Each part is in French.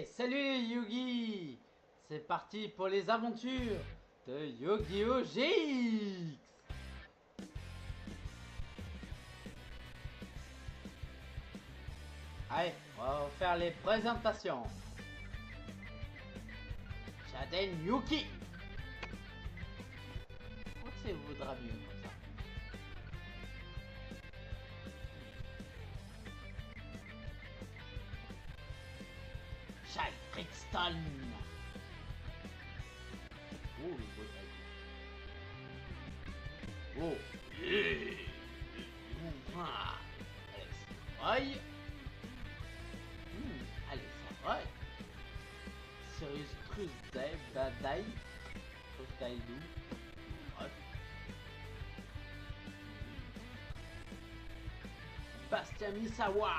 Salut les Yugi! C'est parti pour les aventures de Yu-Gi-Oh! GX! Allez, on va faire les présentations. Jaden Yuki! Je crois que c'est vaudra mieux comme ça. Shai Brixton! Oh, le beau taille. Oh! Alex Roy! Allez, ça va! Sirius Truesday, Badai! Truesday Lou! Bastien Misawa!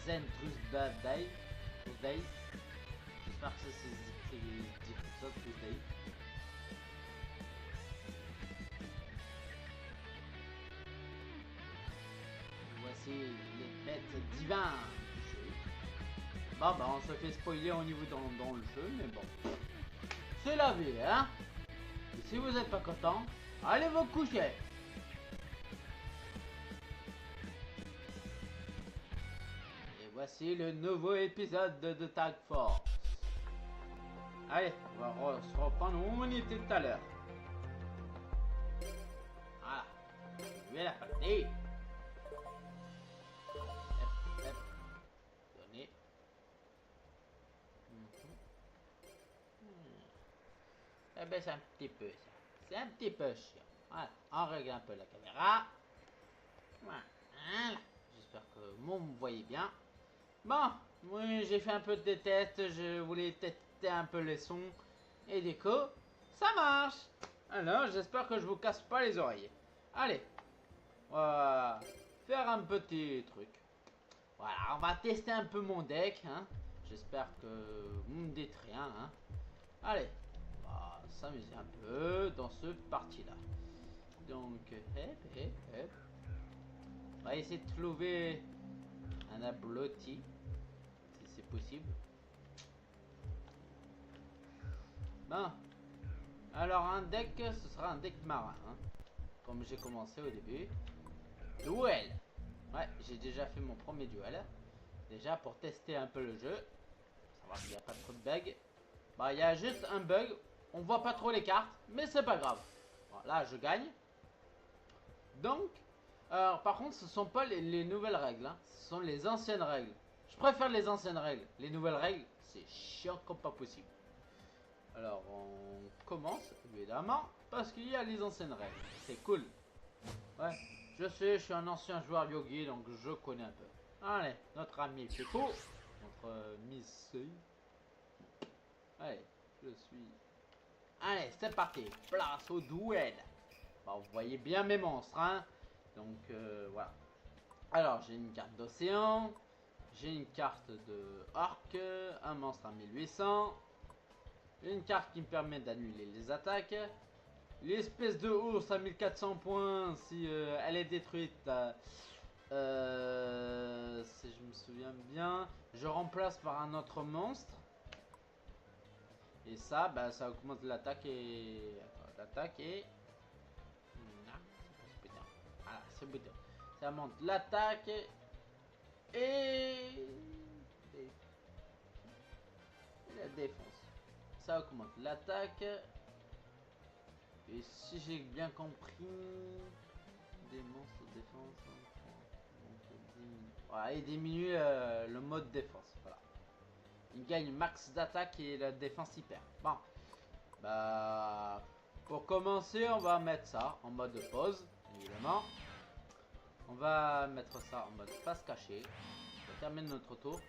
Zen Truesday! Truesday! J'espère que c'est dit comme ça, Truesday! Voici les bêtes divins du jeu. Bon, bah on se fait spoiler au niveau dans le jeu, mais bon. C'est la vie, hein. Et si vous n'êtes pas content, allez vous coucher. Et voici le nouveau épisode de Tag Force. Allez, on va se reprendre où on était tout à l'heure. Voilà. Je vais la partie. Donner. Eh ben c'est un petit peu ça. C'est un petit peu chiant. Voilà. On règle un peu la caméra. Voilà. J'espère que vous me voyez bien. Bon, oui, j'ai fait un peu de tests. Je voulais tester un peu les sons et déco. Ça marche. Alors, j'espère que je vous casse pas les oreilles. Allez. On va faire un petit truc. Voilà, on va tester un peu mon deck. Hein. J'espère que vous me dites rien. Hein. Allez. On va s'amuser un peu dans ce parti-là. Donc, hop. On va essayer de trouver un ablotti, si c'est possible. Bon. Alors, un deck, ce sera un deck marin. Hein, comme j'ai commencé au début. Duel. Ouais, j'ai déjà fait mon premier duel. Déjà pour tester un peu le jeu. Savoir s'il n'y a pas trop de bugs. Bah, il y a juste un bug. On voit pas trop les cartes, mais c'est pas grave. Bon, là, je gagne. Donc, par contre, ce sont pas les nouvelles règles. Hein. Ce sont les anciennes règles. Je préfère les anciennes règles. Les nouvelles règles, c'est chiant comme pas possible. Alors, on commence, évidemment, parce qu'il y a les anciennes règles. C'est cool. Ouais, je sais, je suis un ancien joueur Yogi, donc je connais un peu. Allez, notre ami Peko, notre Miss. Allez, je suis... Allez, c'est parti, place au duel. Bon, vous voyez bien mes monstres, hein. Donc, voilà. Alors, j'ai une carte d'océan. J'ai une carte de orc. Un monstre à 1800. Une carte qui me permet d'annuler les attaques. L'espèce de ours à 1400 points. Si elle est détruite, si je me souviens bien, je remplace par un autre monstre. Et ça, bah, ça augmente l'attaque et... L'attaque et... Voilà, c'est bouton. Ça monte l'attaque et la défense. Ça augmente l'attaque. Et si j'ai bien compris, des monstres de défense. Voilà, il diminue le mode défense. Voilà. Il gagne max d'attaque et la défense hyper. Bon. Bah. Pour commencer, on va mettre ça en mode pause, évidemment. On va mettre ça en mode face cachée. On termine notre tour.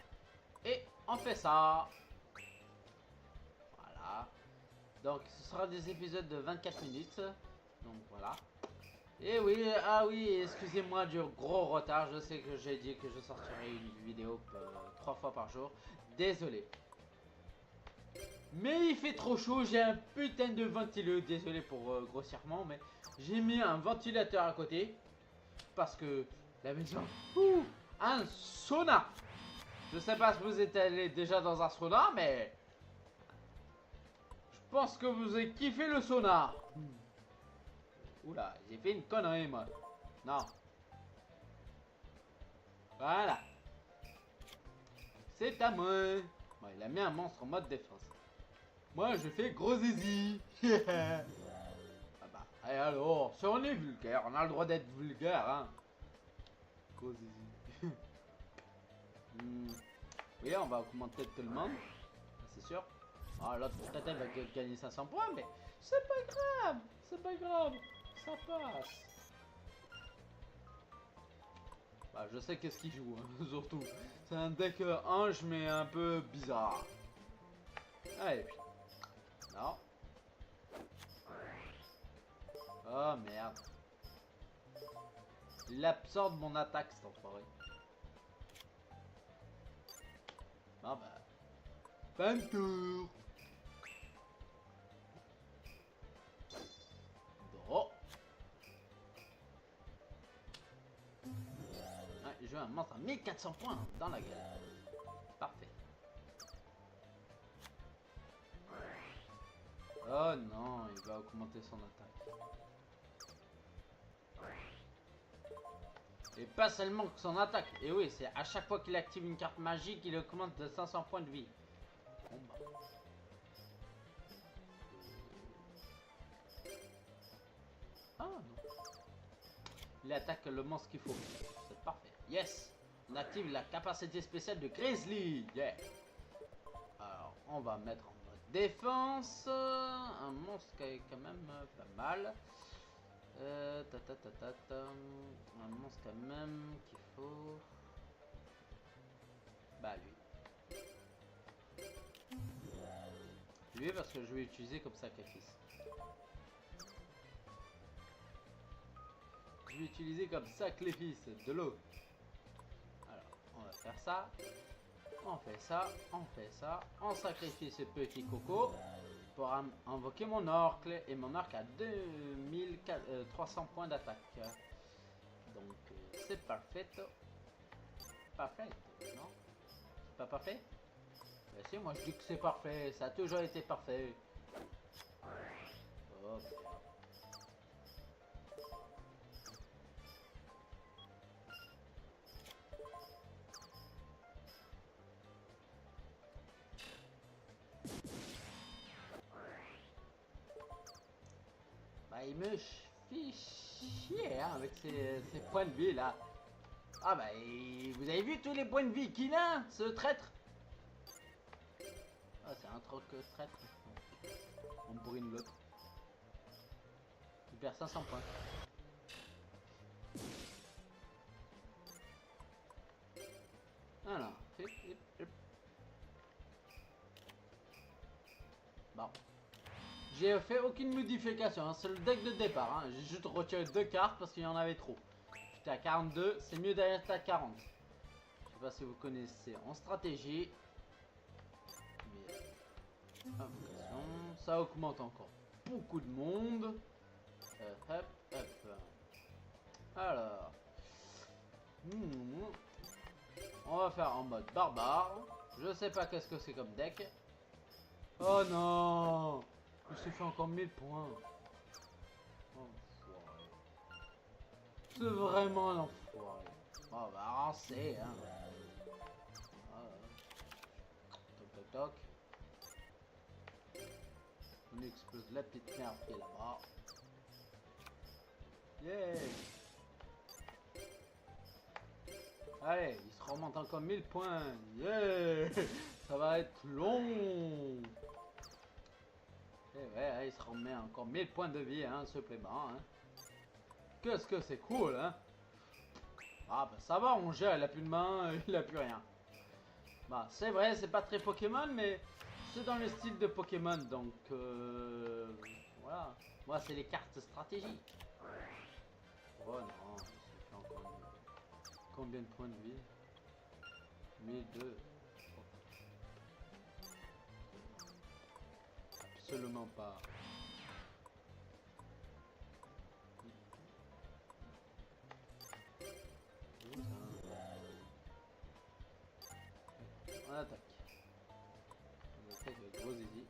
Et on fait ça. Voilà. Donc ce sera des épisodes de 24 minutes. Donc voilà. Et oui, ah oui, excusez-moi du gros retard. Je sais que j'ai dit que je sortirais une vidéo 3 fois par jour. Désolé. Mais il fait trop chaud, j'ai un putain de ventilo. Désolé pour grossièrement, mais j'ai mis un ventilateur à côté. Parce que la maison, un sauna. Je sais pas si vous êtes allé déjà dans un sauna, mais je pense que vous avez kiffé le sauna. Oula, j'ai fait une connerie moi. Non. Voilà. C'est à moi. Bon, il a mis un monstre en mode défense. Moi, je fais gros zizi. Ah bah, et alors, si on est vulgaire, on a le droit d'être vulgaire, hein. Gros zizi. Oui, on va augmenter tout le monde. C'est sûr. Ah, l'autre peut-être va gagner 500 points, mais c'est pas grave. C'est pas grave. Ça passe. Bah, je sais qu'est-ce qu'il joue, hein, surtout. C'est un deck ange, mais un peu bizarre. Allez. Non. Oh merde. Il absorbe mon attaque, cet enfoiré. Bon bah. Fin de tour. Bon. Ouais, il joue un monstre à 1400 points dans la gueule. Parfait. Oh non, il va augmenter son attaque. Et pas seulement que son attaque. Et oui, c'est à chaque fois qu'il active une carte magique, il augmente de 500 points de vie. Bon bah. Ah non. Il attaque le monstre qu'il faut. C'est parfait. Yes. On active la capacité spéciale de Grizzly. Yeah. Alors, on va mettre en mode défense. Un monstre qui est quand même pas mal. Un monstre quand même qu'il faut. Bah lui. Lui parce que je vais utiliser comme sacrifice. Je vais utiliser comme sacrifice de l'eau. Alors, on va faire ça. On fait ça, on fait ça. On sacrifie ce petit coco pour invoquer mon orque. Et mon orque a 2300 points d'attaque. Donc, c'est parfait. Parfait, non? C'est pas parfait? Bah si, moi je dis que c'est parfait. Ça a toujours été parfait. Oh, bah, il me fait chier hein, avec ses points de vie là. Ah bah, vous avez vu tous les points de vie qu'il a, ce traître? Ah, c'est un troc traître. On brûle l'autre. Il perd 500 points. Alors, bon. J'ai fait aucune modification, hein. C'est le deck de départ. Hein. J'ai juste retiré 2 cartes parce qu'il y en avait trop. J'étais à 42, c'est mieux d'être à 40. Je sais pas si vous connaissez en stratégie. Mais invocation, ça augmente encore beaucoup de monde. Hop, hop. Alors. On va faire en mode barbare. Je sais pas qu'est-ce que c'est comme deck. Oh non! Il s'est fait encore 1000 points. Enfoiré. C'est vraiment l'enfoiré. Bon, on va avancer, hein. Toc toc toc. On explose la petite merde qui est là-bas. Yeah! Allez, il se remonte encore 1000 points. Yeah! Ça va être long. Et ouais, il se remet encore 1000 points de vie, hein, supplément. Hein. Qu'est-ce que c'est cool, hein? Ah bah ça va, on gère, il a plus de main, il a plus rien. Bah c'est vrai, c'est pas très Pokémon, mais c'est dans le style de Pokémon, donc voilà. Moi c'est les cartes stratégiques. Oh non, il fait encore combien de points de vie? 1002. Absolument pas. attaque. On attaque avec gros zizi.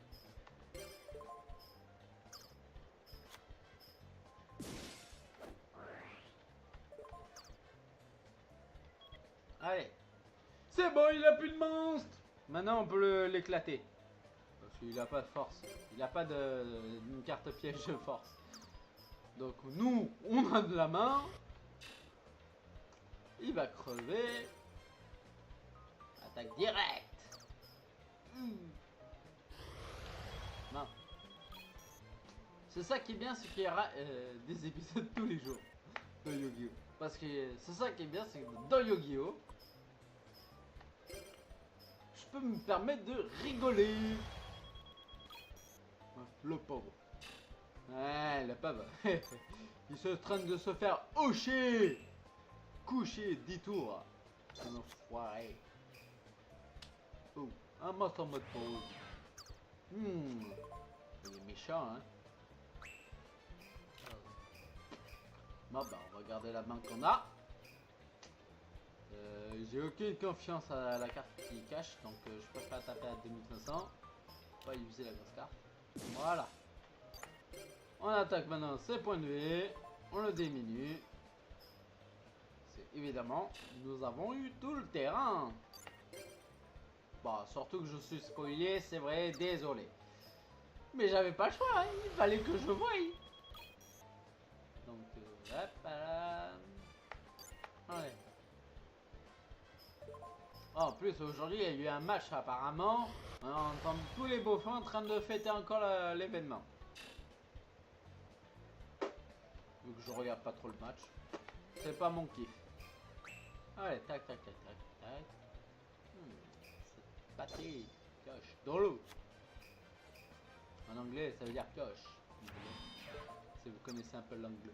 Allez. C'est bon, il a plus de monstre. Maintenant, on peut l'éclater. Parce qu'il a pas de force. Il a pas une carte piège de force. Donc, nous, on a de la main. Il va crever. Attaque directe. Non. C'est ça qui est bien, c'est qu'il y aura des épisodes tous les jours de Yu-Gi-Oh! Parce que c'est ça qui est bien, c'est que dans Yu-Gi-Oh! Je peux me permettre de rigoler. Le pauvre. Ouais, le pauvre. Il est en train de se faire hocher. Coucher 10 tours. Un enfoiré. Oh, un monstre en mode pause. Il est méchant, hein. Bon, bah, on va garder la main qu'on a. J'ai aucune confiance à la carte qui cache, donc je préfère taper à 2500. Pas utiliser la grosse carte. Voilà. On attaque maintenant ses points de vie. On le diminue. C'est évidemment, nous avons eu tout le terrain. Bon, surtout que je suis spoilé, c'est vrai, désolé. Mais j'avais pas le choix, hein. Il fallait que je voie. Donc, hop là. Allez. Oh, en plus, aujourd'hui, il y a eu un match apparemment. On entend tous les beaufs en train de fêter encore l'événement. Vu que je regarde pas trop le match. C'est pas mon kiff. Allez, tac, tac, tac, tac, tac. C'est pâté. Pioche. Dans l'eau. En anglais, ça veut dire pioche. Si vous connaissez un peu l'anglais.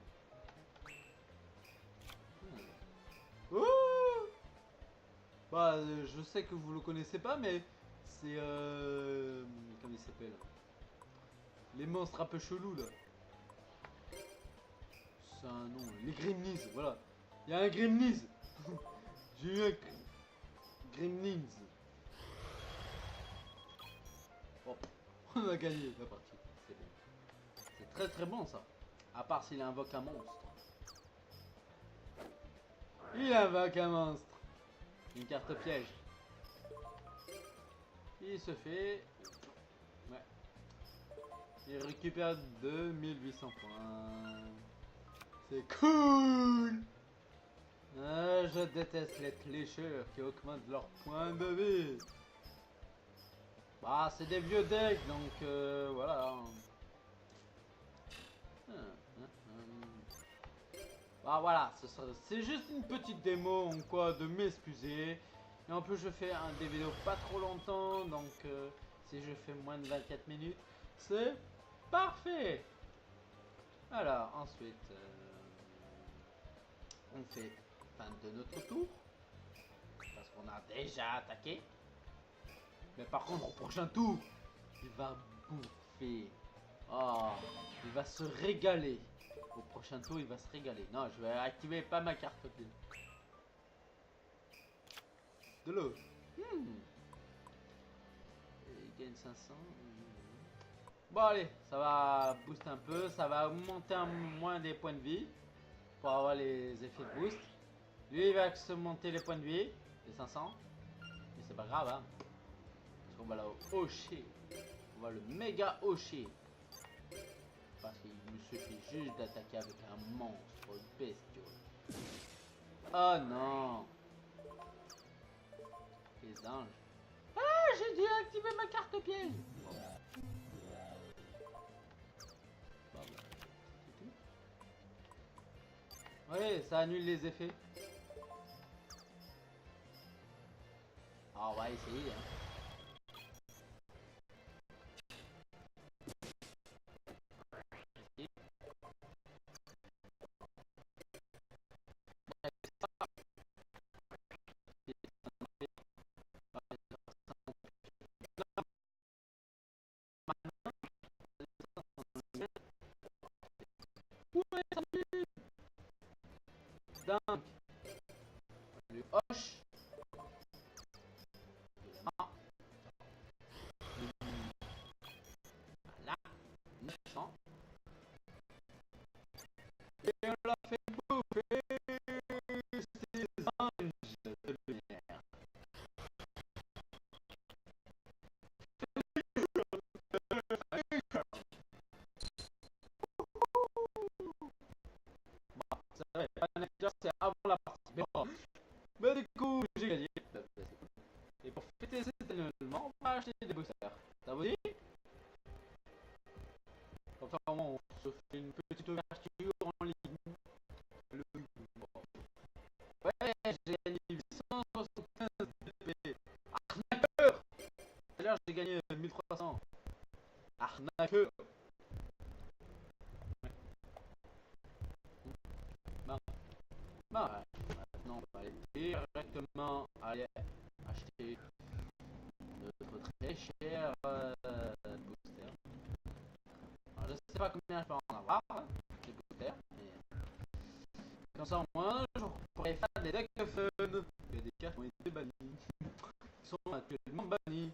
Oh, bah, je sais que vous le connaissez pas, mais c'est comment il s'appelle? Les monstres un peu chelous là. C'est un nom. Les Gremlins, voilà. Il y a un Gremlins. J'ai eu un Gremlins. Oh, on a gagné la partie. C'est très très bon ça. À part s'il invoque un monstre. Il invoque un monstre. Une carte piège. Il se fait... Ouais. Il récupère 2800 points. C'est cool. Je déteste les tricheurs qui augmentent leurs points de vie. Bah, c'est des vieux decks, donc voilà. Bah voilà, c'est juste une petite démo en quoi de m'excuser. Et en plus je fais des vidéos pas trop longtemps, donc si je fais moins de 24 minutes, c'est parfait. Alors ensuite, on fait fin de notre tour, parce qu'on a déjà attaqué. Mais par contre au prochain tour, il va bouffer. Oh, il va se régaler. Au prochain tour, il va se régaler. Non, je vais activer pas ma carte bleue. De l'eau. Il gagne 500. Bon, allez, ça va booster un peu. Ça va augmenter un moins des points de vie. Pour avoir les effets de boost. Lui, il va se monter les points de vie. Les 500. Mais c'est pas grave, hein. Parce qu'on va le hocher. On va le méga hocher. Parce qu'il me suffit juste d'attaquer avec un monstre bestiaux. Oh non! Les anges. Ah, j'ai dû activer ma carte piège! Bon, oui, ça annule les effets. Ah, on va essayer. Hein. Donc, le hoche. commencé avant la partie. Mais bon. Bah du coup, j'ai gagné. Et pour fêter cet événement, on va acheter des boosters. Ça vous dit? Enfin, on se fait une petite ouverture en ligne. Ouais, j'ai gagné 875 DP. Arnaqueur! Tout à l'heure, j'ai gagné 1300. Arnaqueur! Bon, bah, maintenant, on va aller directement aller acheter notre très cher booster. Alors, je sais pas combien je peux en avoir, des boosters, mais comme ça, au moins, je pourrais faire des decks fun. Il y a des cartes qui ont été bannies, qui sont actuellement bannies.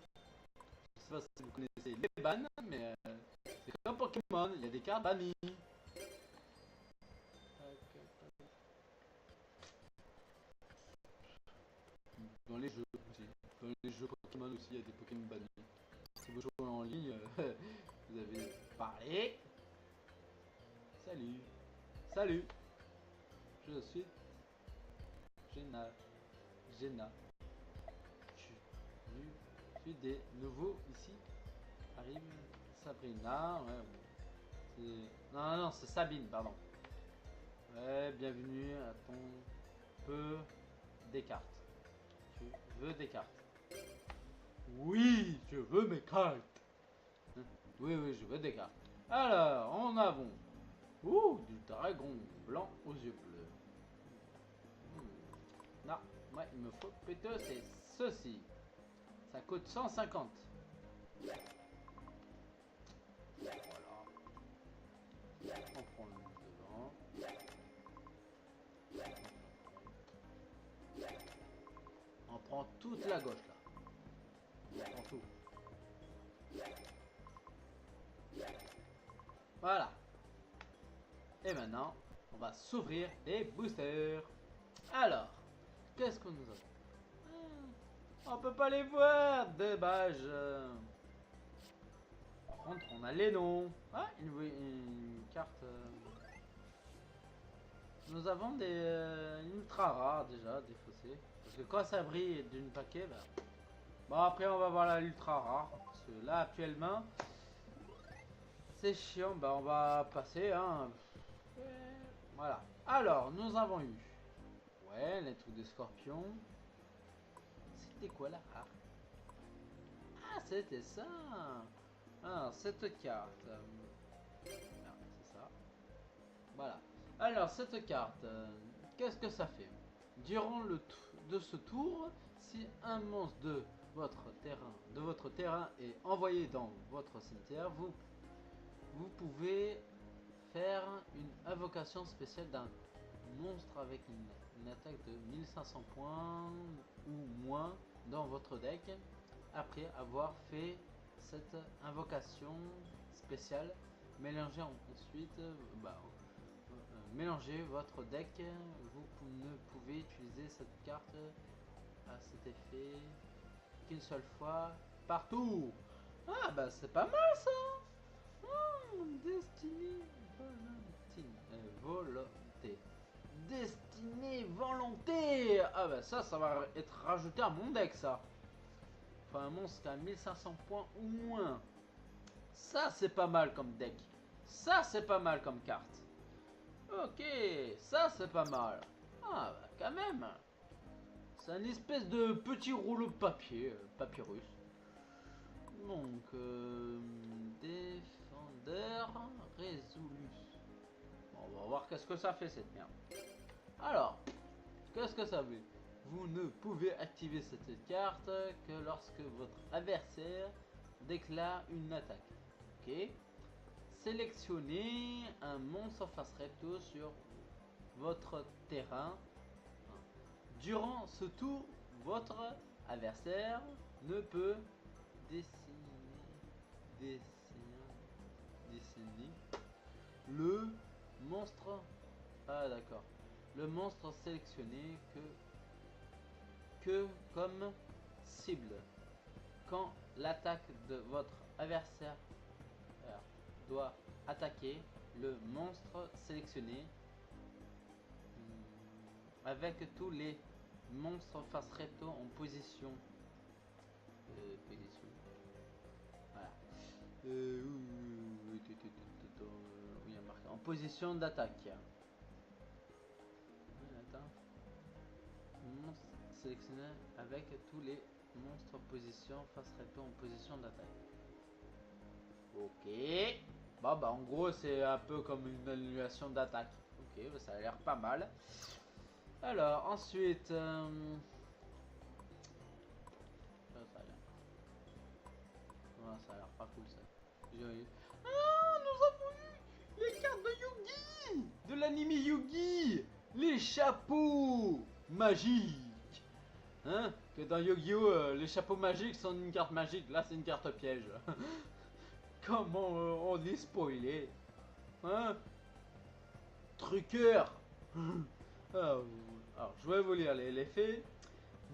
Je sais pas si vous connaissez les bans, mais c'est comme Pokémon, il y a des cartes bannies. Dans les jeux aussi. Dans les jeux Pokémon aussi, il y a des Pokémon bannis. Si vous jouez en ligne, vous avez parlé. Salut. Salut. Je suis Jenna. Jenna. Je suis des nouveaux ici. Arrive Sabrina. Ouais. Non, non, c'est Sabine, pardon. Ouais, bienvenue à ton peu des cartes. Tu veux des cartes? Oui, je veux mes cartes. Oui, oui, je veux des cartes. Alors, en avant. Ouh, du dragon blanc aux yeux bleus. Non, ouais, il me faut plutôt c'est ceci. Ça coûte 150. Voilà. On prend le devant. On prend toute la gauche là. On prend tout. Voilà. Et maintenant, on va s'ouvrir les boosters. Alors, qu'est-ce que nous avons? On peut pas les voir, dommage. Par contre, on a les noms. Ah, une carte. Nous avons des ultra rares déjà, défaussés. Parce que quand ça brille d'une paquet, bah... Bon, après, on va voir la ultra rare. Parce que là, actuellement, c'est chiant. Bah, on va passer, hein. Voilà. Alors, nous avons eu. Ouais, les trucs de scorpion. C'était quoi la rare? Ah, c'était ça. Alors, cette carte. Merde, c'est ça. Voilà. Alors, cette carte, qu'est-ce que ça fait? Durant de ce tour, si un monstre de votre terrain est envoyé dans votre cimetière, vous pouvez faire une invocation spéciale d'un monstre avec une attaque de 1500 points ou moins dans votre deck après avoir fait cette invocation spéciale. Mélangez ensuite mélangez votre deck. Vous ne pouvez utiliser cette carte à cet effet qu'une seule fois par tour. Ah bah c'est pas mal ça. Destinée volonté. Destinée volonté. Ah bah ça va être rajouté à mon deck ça. Enfin un monstre qui a 1500 points ou moins. Ça c'est pas mal comme deck. Ça c'est pas mal comme carte. Ok, ça c'est pas mal. Ah bah quand même. C'est un espèce de petit rouleau de papier, papyrus. Donc, défendeur résolu. Bon, on va voir qu'est-ce que ça fait cette merde. Alors, qu'est-ce que ça fait? Vous ne pouvez activer cette carte que lorsque votre adversaire déclare une attaque. Ok. Sélectionnez un monstre face recto sur votre terrain. Durant ce tour, votre adversaire ne peut dessiner le monstre. Ah d'accord. Le monstre sélectionné que comme cible. Quand l'attaque de votre adversaire doit attaquer le monstre sélectionné, avec tous les monstres face recto en position. Position. Voilà. Oui, il y a marqué en position d'attaque. Attends. Monstre sélectionné avec tous les monstres en position face recto en position d'attaque. Ok. Bon bah en gros c'est un peu comme une annulation d'attaque. Ok, bah, ça a l'air pas mal. Alors ensuite... ça a l'air... ça a l'air pas cool ça. Ah, nous avons eu les cartes de Yugi, de l'anime Yugi, les chapeaux magiques. Hein? Que dans Yu-Gi-Oh, les chapeaux magiques sont une carte magique, là c'est une carte piège. Comment on est spoilé? Hein? Truqueur. Alors, je vais vous lire les faits.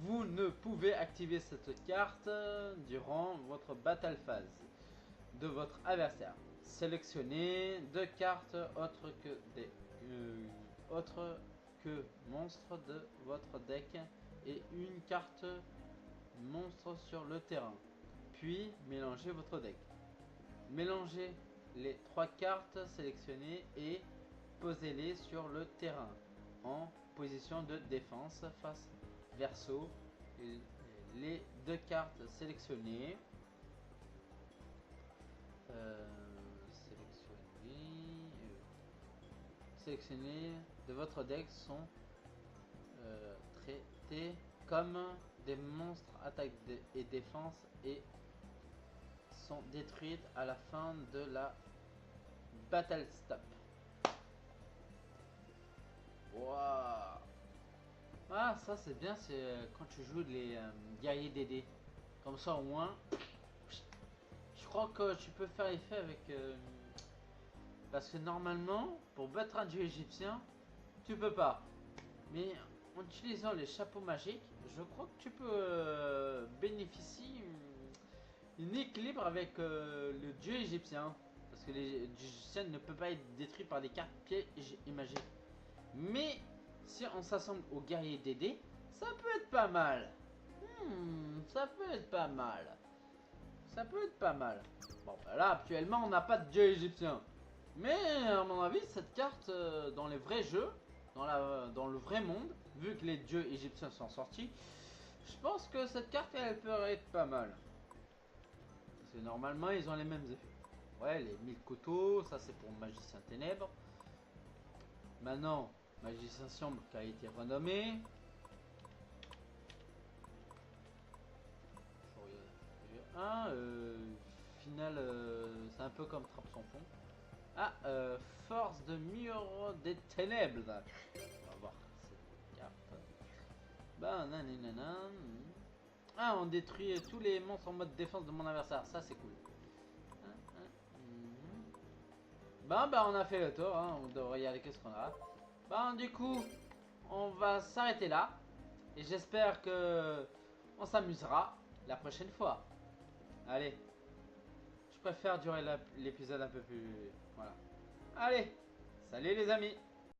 Vous ne pouvez activer cette carte durant votre battle phase de votre adversaire. Sélectionnez deux cartes autres que monstres de votre deck et une carte monstre sur le terrain. Puis mélangez votre deck. Mélangez les trois cartes sélectionnées et posez-les sur le terrain en position de défense face verso. Les deux cartes sélectionnées sélectionnées de votre deck sont traités comme des monstres attaque et défense et sont détruites à la fin de la battle stop. Waouh! Ah, ça c'est bien, c'est quand tu joues les guerriers DD. Comme ça au moins, je crois que tu peux faire effet avec... parce que normalement, pour battre un dieu égyptien, tu peux pas. Mais en utilisant les chapeaux magiques, je crois que tu peux bénéficier d'un équilibre avec le dieu égyptien. Parce que les dieux égyptiens ne peuvent pas être détruits par des cartes pièges et magiques. Mais si on s'assemble aux guerriers DD, ça peut être pas mal. Ça peut être pas mal. Ça peut être pas mal. Bon, bah là, actuellement, on n'a pas de dieu égyptien. Mais, à mon avis, cette carte, dans les vrais jeux, dans le vrai monde, vu que les dieux égyptiens sont sortis, je pense que cette carte, elle peut être pas mal. Parce que normalement, ils ont les mêmes effets. Ouais, les 1000 couteaux, ça c'est pour Magicien Ténèbres. Maintenant, Magicien Sombre qui a été renommé. Final, c'est un peu comme Trappe sans fond. Ah, force de mur des ténèbres. On va voir cette carte. Bah, nanana. Ah, on détruit tous les monstres en mode défense de mon adversaire. Ça, c'est cool. Bah, on a fait le tour. Hein. On devrait regarder qu'est-ce qu'on a. Bah, du coup, on va s'arrêter là. Et j'espère que on s'amusera la prochaine fois. Allez. Je préfère durer l'épisode un peu plus... Voilà. Allez. Salut les amis.